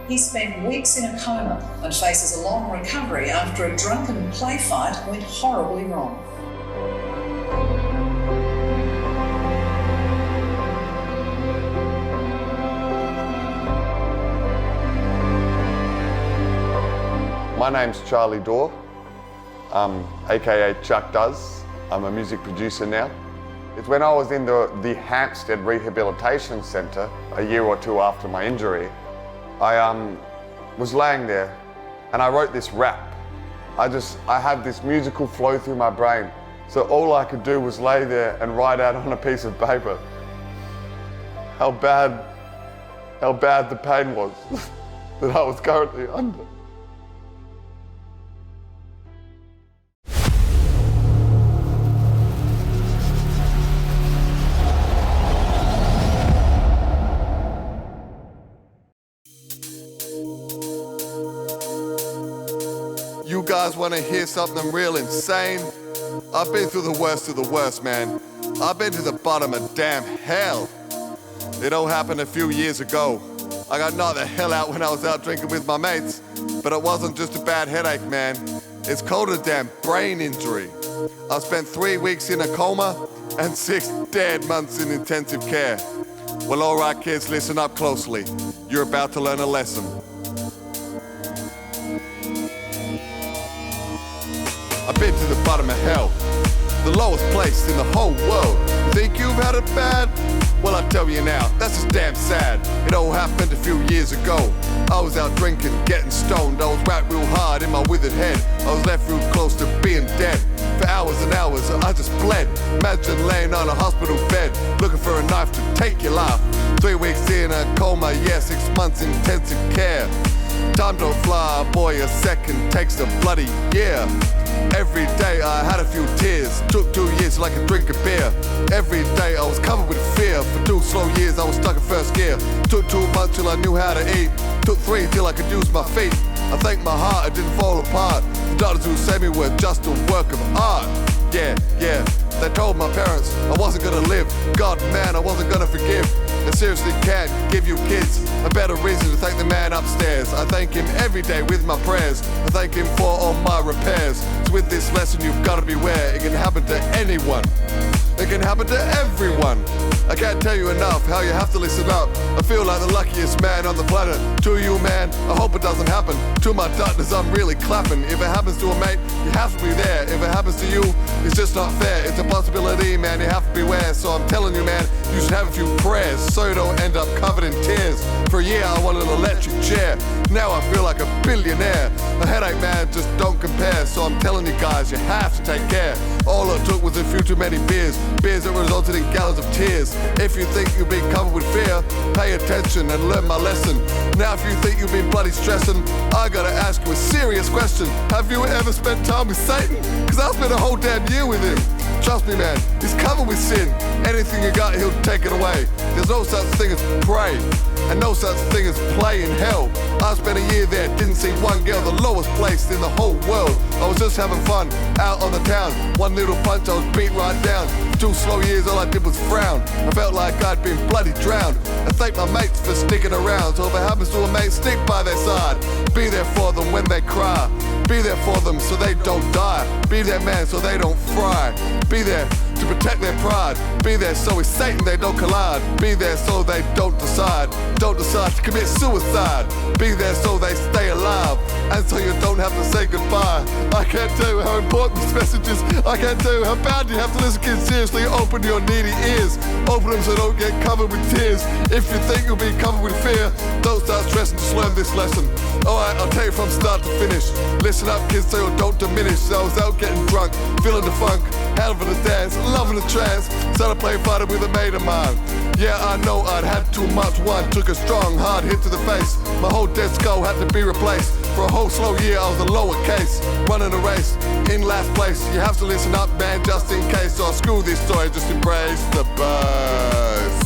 He spent weeks in a coma and faces a long recovery after a drunken play fight went horribly wrong. My name's Charlie Dorr, aka Chuck Does. I'm a music producer now. It's when I was in the Hampstead Rehabilitation Centre a year or two after my injury, I was laying there and I wrote this rap. I had this musical flow through my brain, so all I could do was lay there and write out on a piece of paper how bad the pain was that I was currently under. You guys wanna hear something real insane? I've been through the worst of the worst, man. I've been to the bottom of damn hell. It all happened a few years ago. I got knocked the hell out when I was out drinking with my mates, but it wasn't just a bad headache, man. It's called a damn brain injury. I spent 3 weeks in a coma and 6 dead months in intensive care. Well, all right, kids, listen up closely. You're about to learn a lesson. I've been to the bottom of hell, the lowest place in the whole world. You think you've had it bad? Well, I tell you now, that's just damn sad. It all happened a few years ago. I was out drinking, getting stoned. I was whacked real hard in my withered head. I was left real close to being dead. For hours and hours, I just bled. Imagine laying on a hospital bed, looking for a knife to take your life. 3 weeks in a coma, yeah, 6 months intensive care. Time don't fly, boy, a second takes a bloody year. Every day I had a few tears. Took 2 years till I could drink a beer. Every day I was covered with fear. For 2 slow years I was stuck in first gear. Took 2 months till I knew how to eat. Took 3 till I could use my feet. I thank my heart it didn't fall apart. The doctors who saved me were just a work of art. Yeah, they told my parents I wasn't gonna live. God, man, I wasn't gonna forgive. I seriously can't give you kids a better reason to thank the man upstairs. I thank him every day with my prayers. I thank him for all my repairs. So with this lesson you've got to beware. It can happen to anyone. It can happen to everyone. I can't tell you enough how you have to listen up. I feel like the luckiest man on the planet. To you, man, I hope it doesn't happen. To my doctors, I'm really clapping. If it happens to a mate, you have to be there. If it happens to you, it's just not fair. It's a possibility, man, you have to beware. So I'm telling you, man, you should have a few prayers so you don't end up covered in tears. For a year, I wanted an electric chair. Now I feel like a billionaire. A headache, man, just don't compare. So I'm telling you guys, you have to take care. All it took was a few too many beers. Beers that resulted in gallons of tears. If you think you've been covered with fear, pay attention and learn my lesson. Now if you think you've been bloody stressing, I gotta ask you a serious question. Have you ever spent time with Satan? Cause I spent a whole damn year with him. Trust me, man, he's covered with sin. Anything you got, he'll take it away. There's no such thing as pray, and no such thing as play in hell. I spent a year there, didn't see one girl, the lowest place in the whole world. I was just having fun, out on the town. One little punch, I was beat right down. 2 slow years, all I did was frown. I felt like I'd been bloody drowned. I thank my mates for sticking around. So if it happens to a mate, stick by their side. Be there for them when they cry. Be there for them so they don't die. Be their man so they don't fry. Be there to protect their pride. Be there so with Satan they don't collide. Be there so they don't decide to commit suicide. Be there so they stay alive, and so you don't have to say goodbye. I can't tell you how important this message is. I can't tell you how bad you have to listen, kids. Seriously, open your needy ears. Open them so don't get covered with tears. If you think you'll be covered with fear, don't start stressing, just learn this lesson. Alright, I'll tell you from start to finish. Listen up, kids, so you don't diminish. So I was out getting drunk, feeling the funk, having a dance, loving the trance. Started playing fighter with a mate of mine. Yeah, I know I'd had too much wine. Took a strong, hard hit to the face. My whole dead skull had to be replaced. For a whole slow year, I was a lowercase, running a race, in last place. You have to listen up, man, just in case. So I'll screw this story, just embrace the buzz.